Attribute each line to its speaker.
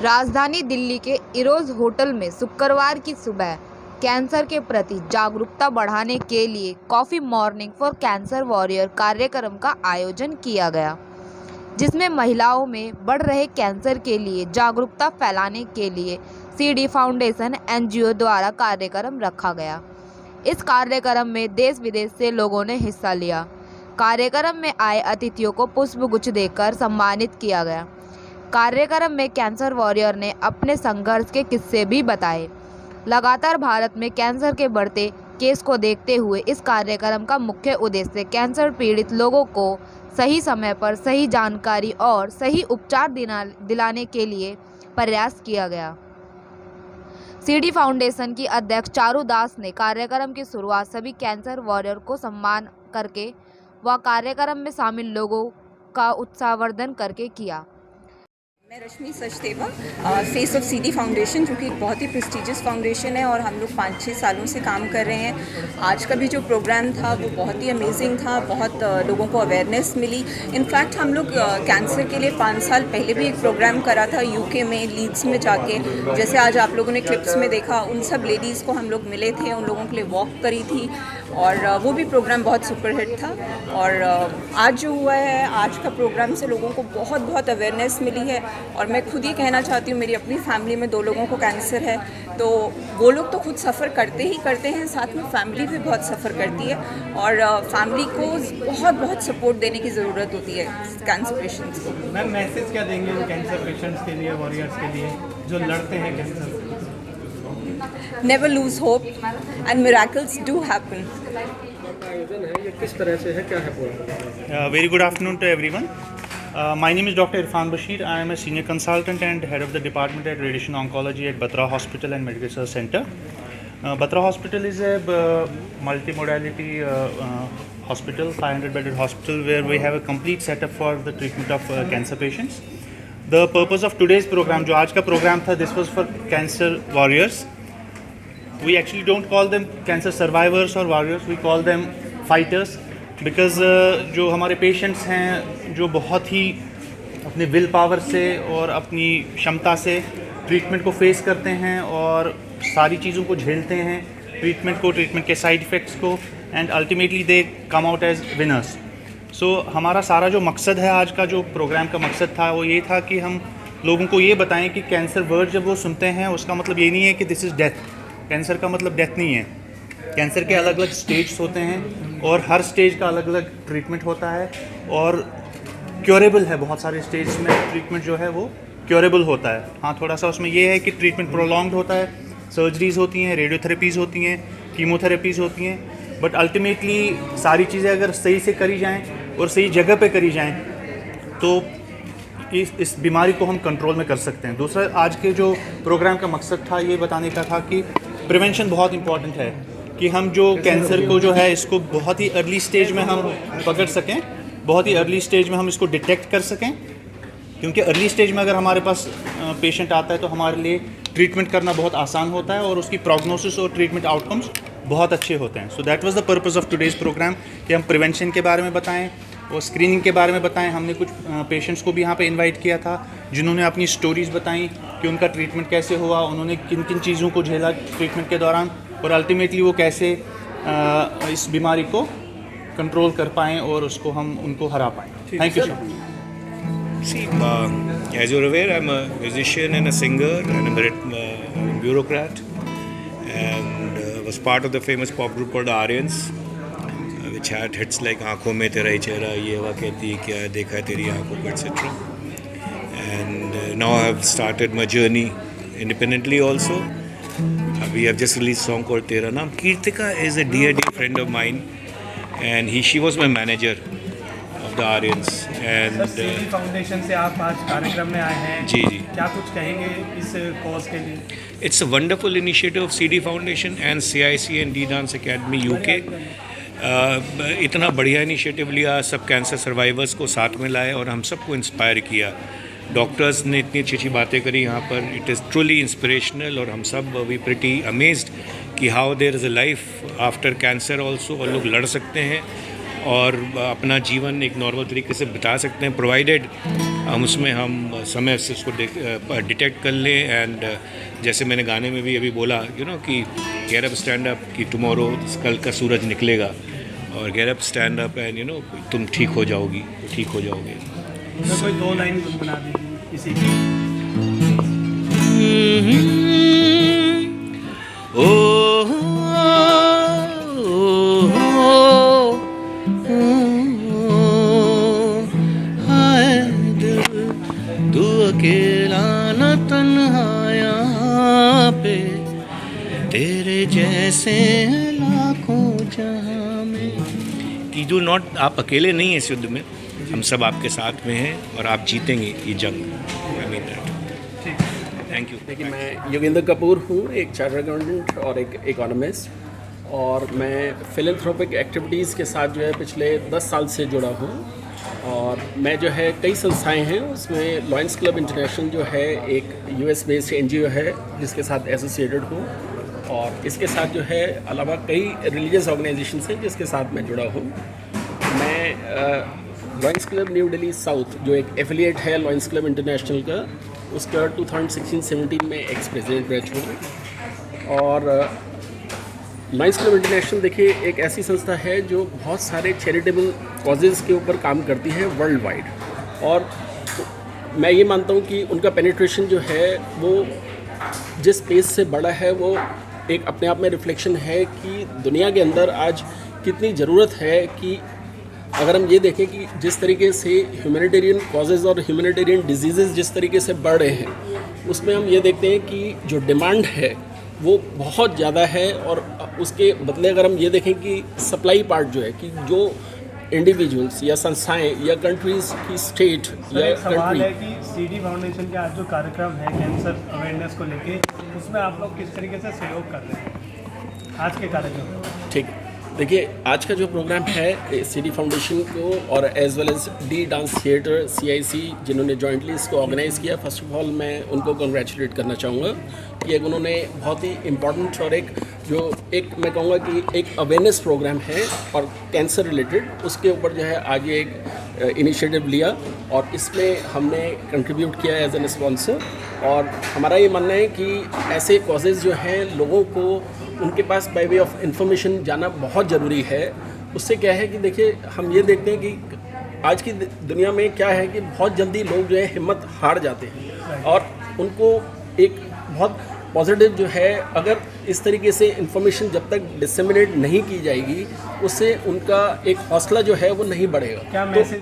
Speaker 1: राजधानी दिल्ली के Eros hotel में शुक्रवार की सुबह कैंसर के प्रति जागरूकता बढ़ाने के लिए coffee morning for cancer warrior कार्यक्रम का आयोजन किया गया, जिसमें महिलाओं में बढ़ रहे कैंसर के लिए जागरूकता फैलाने के लिए सीडी फाउंडेशन एनजीओ द्वारा कार्यक्रम रखा गया। इस कार्यक्रम में देश विदेश से लोगों ने हिस्सा लिया। कार्यक्रम में आए अतिथियों को पुष्पगुच्छ देकर सम्मानित किया गया। कार्यक्रम में कैंसर वॉरियर ने अपने संघर्ष के किस्से भी बताए। लगातार भारत में कैंसर के बढ़ते केस को देखते हुए इस कार्यक्रम का मुख्य उद्देश्य कैंसर पीड़ित लोगों को सही समय पर सही जानकारी और सही उपचार दिलाने के लिए प्रयास किया गया। सीडी फाउंडेशन की अध्यक्ष चारू दास ने कार्यक्रम की शुरुआत सभी कैंसर वॉरियर को सम्मान करके व कार्यक्रम में शामिल लोगों का उत्साहवर्धन करके किया।
Speaker 2: मैं Rashmi Sachdeva, face of CD Foundation, जो कि एक बहुत ही प्रेस्टिजियस फाउंडेशन है और हम लोग 5-6 सालों से काम कर रहे हैं। आज का भी जो प्रोग्राम था वो बहुत ही अमेजिंग था, बहुत लोगों को अवेयरनेस मिली। इनफैक्ट हम लोग कैंसर के लिए 5 साल पहले भी एक प्रोग्राम करा था यूके में, लीड्स में जाके। जैसे आज आप लोगों ने क्लिप्स में देखा, उन सब लेडीज़ को हम लोग मिले थे, उन लोगों के लिए वॉक करी थी और वो भी प्रोग्राम बहुत सुपरहिट था। और आज जो हुआ है, आज का प्रोग्राम से लोगों को बहुत अवेयरनेस मिली है। और मैं खुद ही कहना चाहती हूँ, मेरी अपनी फैमिली में 2 लोगों को कैंसर है, तो वो लोग तो खुद सफ़र करते हैं, साथ में फैमिली भी बहुत सफ़र करती है और फैमिली को बहुत सपोर्ट देने की ज़रूरत होती है कैंसर पेशेंट्स को।
Speaker 3: मैम, मैसेज क्या देंगे कैंसर पेशेंट्स के लिए, वॉरियर्स के लिए जो लड़ते हैं cancer?
Speaker 2: Never lose hope and miracles do happen.
Speaker 3: किस तरह से है, क्या है पूरा?
Speaker 4: Very good afternoon to everyone. My name is Dr. Irfan Bashir. I am a senior consultant and head of the department at Radiation Oncology at Batra Hospital and Medical Research Center. Batra Hospital is a multimodality hospital, 500-bedded hospital, where we have a complete setup for the treatment of cancer patients. The purpose of today's program, जो आज का program था, this was for cancer warriors. We actually don't call them cancer survivors or warriors, we call them fighters, because जो हमारे patients हैं, जो बहुत ही अपने विल पावर से और अपनी क्षमता से ट्रीटमेंट को फेस करते हैं और सारी चीज़ों को झेलते हैं, ट्रीटमेंट के साइड इफ़ेक्ट्स को, and ultimately they come out as winners. So हमारा सारा जो मकसद है, आज का जो प्रोग्राम का मकसद था, वो ये था कि हम लोगों को ये बताएं कि कैंसर वर्ड जब वो सुनते हैं, उसका मतलब ये नहीं है कि दिस इज़ डेथ। कैंसर का मतलब डेथ नहीं है। कैंसर के अलग अलग स्टेज होते हैं और हर स्टेज का अलग अलग ट्रीटमेंट होता है और क्योरेबल है। बहुत सारे स्टेज में ट्रीटमेंट जो है वो क्योरेबल होता है। हाँ, थोड़ा सा उसमें ये है कि ट्रीटमेंट प्रोलॉन्ग्ड होता है, सर्जरीज होती हैं, रेडियोथेरेपीज़ होती हैं, कीमोथेरेपीज़ होती हैं, बट अल्टीमेटली सारी चीज़ें अगर सही से करी जाएँ और सही जगह पे करी जाएँ तो इस बीमारी को हम कंट्रोल में कर सकते हैं। दूसरा, आज के जो प्रोग्राम का मकसद था, ये बताने का था कि प्रिवेंशन बहुत इंपॉर्टेंट है, कि हम जो कैंसर को जो है इसको बहुत ही अर्ली स्टेज में हम पकड़ सकें, बहुत ही अर्ली स्टेज में हम इसको डिटेक्ट कर सकें, क्योंकि अर्ली स्टेज में अगर हमारे पास पेशेंट आता है तो हमारे लिए ट्रीटमेंट करना बहुत आसान होता है और उसकी प्रोग्नोसिस और ट्रीटमेंट आउटकम्स बहुत अच्छे होते हैं। So that was the purpose of today's program, कि हम प्रिवेंशन के बारे में बताएं और स्क्रीनिंग के बारे में बताएं। हमने कुछ पेशेंट्स को भी यहाँ पे इनवाइट किया था, जिन्होंने अपनी स्टोरीज़ बताई कि उनका ट्रीटमेंट कैसे हुआ, उन्होंने किन किन चीज़ों को झेला ट्रीटमेंट के दौरान और अल्टीमेटली वो कैसे इस बीमारी को कंट्रोल कर पाएँ और उसको हम उनको हरा पाएँ। Thank you sir.
Speaker 5: See, as you're aware, I'm a musician and a singer and a merit bureaucrat, and was part of the famous pop group called the Aryans, which had hits like "Aankhon mein tera hi chehra," "Ye hava kehti hai kya," "Dekha hai teri aankhon ko," etc. And now I've started my journey independently also. We have just released a song called Tera Naam. Kirtika is a dear friend of mine, and she was my manager of the Aryans. And
Speaker 3: CD foundation से आप आज कार्यक्रम में आए हैं।
Speaker 5: जी,
Speaker 3: क्या कुछ कहेंगे इस कॉज के लिए?
Speaker 5: it's a wonderful initiative of CD Foundation and CIC and D Dance Academy UK. इतना बढ़िया इनिशिएटिव लिया, सब कैंसर सर्वाइवर्स को साथ में लाए और हम सबको इंस्पायर किया। डॉक्टर्स ने इतनी अच्छी अच्छी बातें करी यहाँ पर, इट इज़ ट्रूली इंस्पिरेशनल और हम सब वी प्रिटी अमेज्ड कि how there is a life after cancer also, और लोग लड़ सकते हैं और अपना जीवन एक नॉर्मल तरीके से बिता सकते हैं, प्रोवाइडेड हम उसमें हम समय से उसको डिटेक्ट कर लें एंड जैसे मैंने गाने में भी अभी बोला कि गेट अप स्टैंड अप कि टुमारो कल का सूरज निकलेगा और get up stand up and तुम ठीक हो जाओगी, ठीक हो जाओगे।
Speaker 3: तो कोई 2 लाइन बना दीजिए इसी की।
Speaker 5: तू अकेला न तन्हा यहाँ पे, तेरे जैसे लाखों जहाँ में। कि डू नॉट, आप अकेले नहीं हैं इस युद्ध में, हम सब आपके साथ में हैं और आप जीतेंगे ये जंग। I mean that. Thank you.
Speaker 6: देखिए, मैं योगेंद्र कपूर हूँ, एक चार्टर्ड अकाउंटेंट और एक इकोनॉमिस्ट, और मैं फिलैंथ्रोपिक एक्टिविटीज़ के साथ जो है पिछले 10 साल से जुड़ा हूँ। और मैं जो है कई संस्थाएं हैं, उसमें लॉयंस क्लब इंटरनेशनल जो है एक US बेस्ड NGO है जिसके साथ एसोसिएटेड हूँ, और इसके साथ जो है अलावा कई रिलीजियस ऑर्गेनाइजेशंस हैं जिसके साथ मैं जुड़ा हूँ। मैं lions club new Delhi south जो एक एफिलिएट है लॉयंस क्लब इंटरनेशनल का, उसका 2016-17 में एक्स प्रेसिडेंट रह चुका हूँ। और लॉयंस क्लब इंटरनेशनल देखिए एक ऐसी संस्था है जो बहुत सारे चैरिटेबल कॉजेज़ के ऊपर काम करती है वर्ल्ड वाइड, और मैं ये मानता हूँ कि उनका पेनिट्रेशन जो है वो जिस पेस से बड़ा है वो एक अपने आप में रिफ्लेक्शन है कि दुनिया के अंदर आज कितनी ज़रूरत है कि अगर हम ये देखें कि जिस तरीके से ह्यूमैनिटेरियन कॉजेज़ और ह्यूमैनिटेरियन डिजीज़ जिस तरीके से बढ़ रहे हैं, उसमें हम ये देखते हैं कि जो डिमांड है वो बहुत ज़्यादा है, और उसके बदले अगर हम ये देखें कि सप्लाई पार्ट जो है कि जो इंडिविजुअल्स या संस्थाएं या कंट्रीज़ की स्टेट या
Speaker 3: एक सवाल है
Speaker 6: कंट्री,
Speaker 3: कि CD फाउंडेशन का आज जो कार्यक्रम है कैंसर अवेयरनेस को लेके, उसमें आप लोग किस तरीके से सहयोग कर रहे हैं आज के कार्यक्रम में?
Speaker 6: ठीक है। देखिए, आज का जो प्रोग्राम है CD फाउंडेशन को और as well as D dance theatre CIC जिन्होंने जॉइंटली इसको ऑर्गेनाइज़ किया, फर्स्ट ऑफ ऑल मैं उनको कंग्रेचुलेट करना चाहूँगा कि एक उन्होंने बहुत ही इम्पॉर्टेंट और एक मैं कहूँगा कि एक अवेयरनेस प्रोग्राम है और कैंसर रिलेटेड, उसके ऊपर जो है आगे एक इनिशिएटिव लिया और इसमें हमने कंट्रीब्यूट किया एज एन स्पॉन्सर। और हमारा ये मानना है कि ऐसे कॉजेज़ जो हैं लोगों को उनके पास बाय वे ऑफ इंफॉर्मेशन जाना बहुत ज़रूरी है। उससे क्या है कि देखिए, हम ये देखते हैं कि आज की दुनिया में क्या है कि बहुत जल्दी लोग जो है हिम्मत हार जाते हैं, और उनको एक बहुत पॉजिटिव जो है अगर इस तरीके से इंफॉर्मेशन जब तक डिसेमिनेट नहीं की जाएगी, उससे उनका एक हौसला जो है वो नहीं बढ़ेगा।
Speaker 3: क्या
Speaker 6: तो
Speaker 3: मैसेज